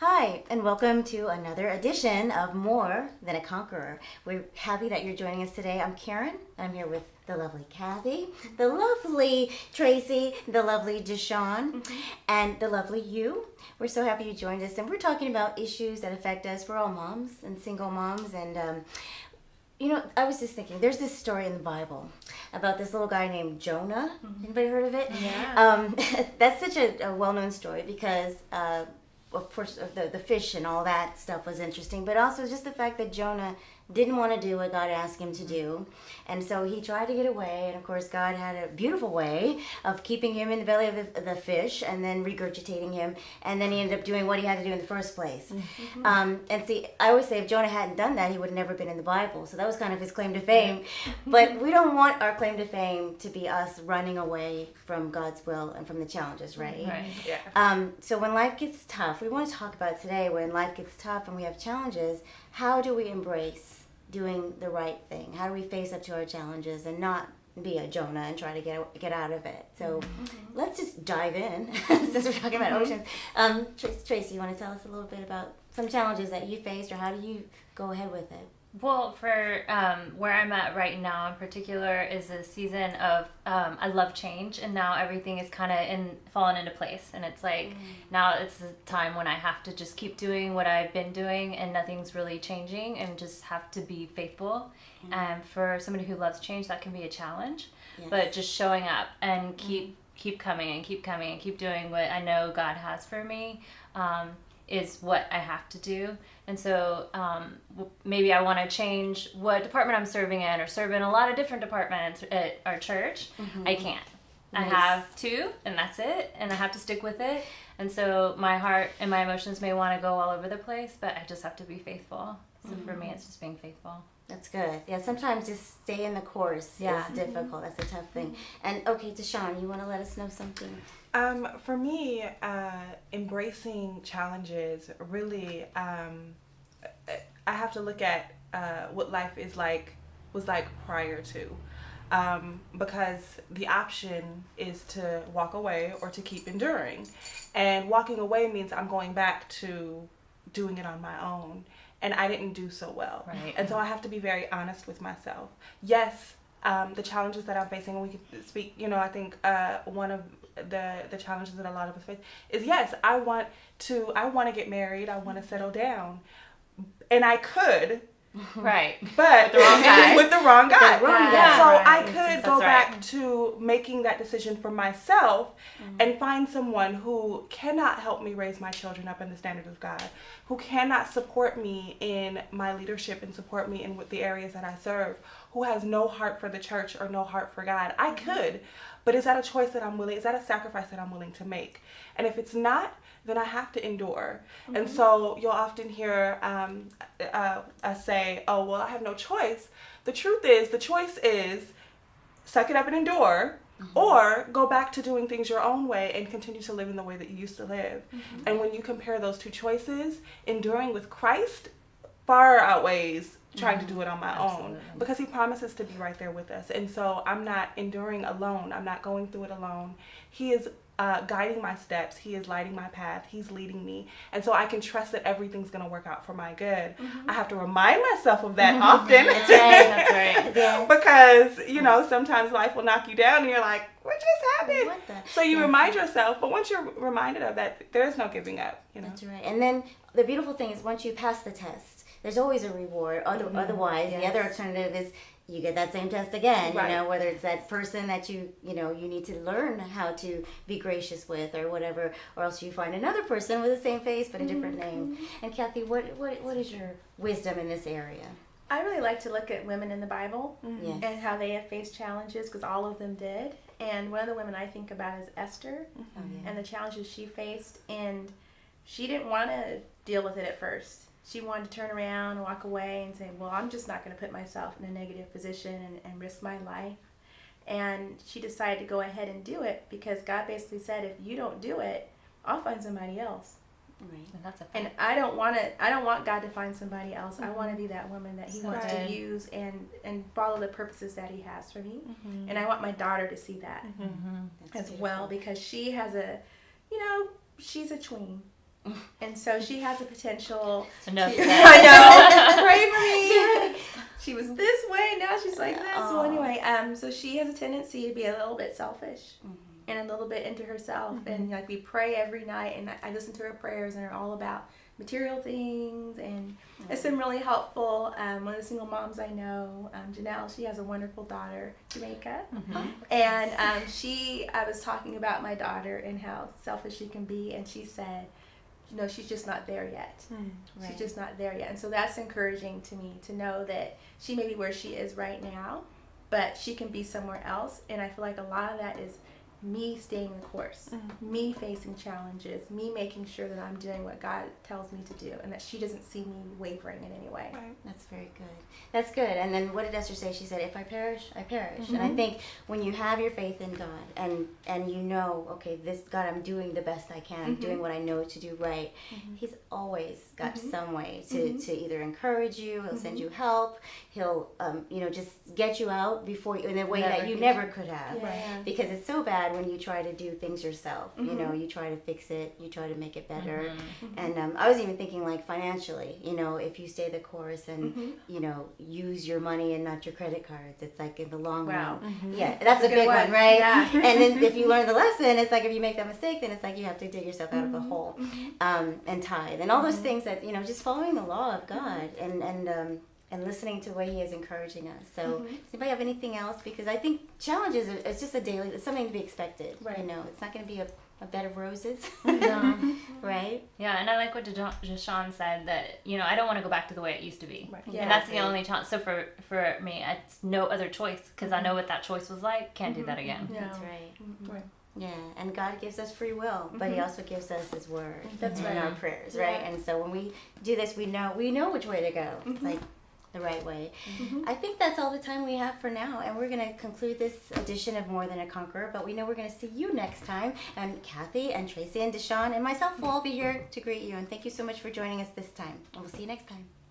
Hi, and welcome to another edition of More Than a Conqueror. We're happy that you're joining us today. I'm Karen. I'm here with the lovely Kathy, the lovely Tracy, the lovely Deshawn, and the lovely you. We're so happy you joined us, and we're talking about issues that affect us. We're all moms and single moms, and I was just thinking, there's this story in the Bible about this little guy named Jonah. Anybody heard of it? Yeah. That's such a well-known story because, of course, the fish and all that stuff was interesting, but also just the fact that Jonah didn't want to do what God asked him to do. And so he tried to get away, and of course God had a beautiful way of keeping him in the belly of the fish and then regurgitating him, and then he ended up doing what he had to do in the first place. And see, I always say if Jonah hadn't done that, he would have never been in the Bible. So that was kind of his claim to fame. But we don't want our claim to fame to be us running away from God's will and from the challenges, right? Right. Yeah. So when life gets tough, we want to talk about today when life gets tough and we have challenges, how do we embrace doing the right thing? How do we face up to our challenges and not be a Jonah and try to get out of it? So let's just dive in since we're talking about oceans. Tracy, you want to tell us a little bit about some challenges that you faced, or how do you go ahead with it? Well, for where I'm at right now in particular is a season of I love change, and now everything is kind of fallen into place, and it's like now it's the time when I have to just keep doing what I've been doing, and nothing's really changing, and just have to be faithful. And for somebody who loves change, that can be a challenge, but just showing up and keep coming and keep coming and keep doing what I know God has for me. Is what I have to do. And so maybe I want to change what department I'm serving in, or serve in a lot of different departments at our church. I can't. Nice. I have to, and that's it, and I have to stick with it. And so my heart and my emotions may want to go all over the place, but I just have to be faithful. So for me, it's just being faithful. That's good. Yeah, sometimes just stay in the course is difficult. That's a tough thing. And okay, Deshawn, you want to let us know something? For me, embracing challenges really, I have to look at what life was like prior to, because the option is to walk away or to keep enduring, and walking away means I'm going back to doing it on my own, and I didn't do so well, Right. and so I have to be very honest with myself. Yes. The challenges that I'm facing, we could speak, I think one of the challenges that a lot of us face is, yes, I want to get married, I want to settle down, and I could, Right. but With the wrong guy. with the wrong guy. The wrong guy. So Right. I could go That's back to making that decision for myself and find someone who cannot help me raise my children up in the standard of God, who cannot support me in my leadership and support me in the areas that I serve, who has no heart for the church or no heart for God. I could, but is that a choice that is that a sacrifice that I'm willing to make? And if it's not, then I have to endure. And so you'll often hear us say, oh, well, I have no choice. The truth is, the choice is suck it up and endure, or go back to doing things your own way and continue to live in the way that you used to live. And when you compare those two choices, enduring with Christ far outweighs trying to do it on my own, because he promises to be right there with us. And so I'm not enduring alone. I'm not going through it alone. He is guiding my steps. He is lighting my path. He's leading me. And so I can trust that everything's going to work out for my good. I have to remind myself of that often. That's right. Yeah. Because, sometimes life will knock you down and you're like, what just happened? What the? So you remind yourself, but once you're reminded of that, there is no giving up. That's right. And then the beautiful thing is once you pass the test, there's always a reward. Otherwise, the other alternative is you get that same test again, Right. Whether it's that person that you need to learn how to be gracious with or whatever, or else you find another person with the same face but a different name. And Kathy, what is your wisdom in this area? I really like to look at women in the Bible Yes. and how they have faced challenges, because all of them did. And one of the women I think about is Esther and the challenges she faced. And she didn't want to deal with it at first. She wanted to turn around and walk away and say, well, I'm just not going to put myself in a negative position and risk my life. And she decided to go ahead and do it, because God basically said, if you don't do it, I'll find somebody else. Right. And that's a fact. And I don't want God to find somebody else. I want to be that woman that he So wants good. to use and follow the purposes that he has for me. And I want my daughter to see that That's as beautiful. well, because she has she's a tween. And so she has a potential. Enough to, said. I know. Pray for me. She was this way, now she's like this. Oh. So anyway, so she has a tendency to be a little bit selfish and a little bit into herself. And like we pray every night, and I listen to her prayers, and they're all about material things, and it's been really helpful. One of the single moms I know, Janelle, she has a wonderful daughter, Jamaica, and I was talking about my daughter and how selfish she can be, and she said, no, she's just not there yet. Right. She's just not there yet. And so that's encouraging to me to know that she may be where she is right now, but she can be somewhere else. And I feel like a lot of that is me staying the course, me facing challenges, me making sure that I'm doing what God tells me to do, and that she doesn't see me wavering in any way. Right. That's very good. That's good. And then what did Esther say? She said, if I perish, I perish. And I think when you have your faith in God and you know, okay, this God, I'm doing the best I can. I'm doing what I know to do right. He's always got some way to either encourage you, he'll send you help, he'll, just get you out before you, in a way that you never could have. Yeah. Because it's so bad when you try to do things yourself. You try to fix it, you try to make it better. And I was even thinking like financially, if you stay the course and, use your money and not your credit cards, it's like in the long run. Yeah, that's a big one, right? Yeah. And then if you learn the lesson, it's like if you make that mistake, then it's like you have to dig yourself out of a hole and tithe. And all those things that, just following the law of God and listening to what he is encouraging us. So does anybody have anything else? Because I think challenges, it's just it's something to be expected. Right. It's not going to be a bed of roses. No. Right? Yeah, and I like what Deshawn said, that, I don't want to go back to the way it used to be. Right. Yeah. And that's the only chance. So for me, it's no other choice, because I know what that choice was like. Can't do that again. No. That's right. Right. Yeah, and God gives us free will, but he also gives us his word That's in right. our prayers, right? Yeah. And so when we do this, we know which way to go. It's like the right way. I think that's all the time we have for now, and we're going to conclude this edition of More Than a Conqueror, but we know we're going to see you next time, and Kathy and Tracy and Deshawn and myself will all be here to greet you, and thank you so much for joining us this time, and we'll see you next time.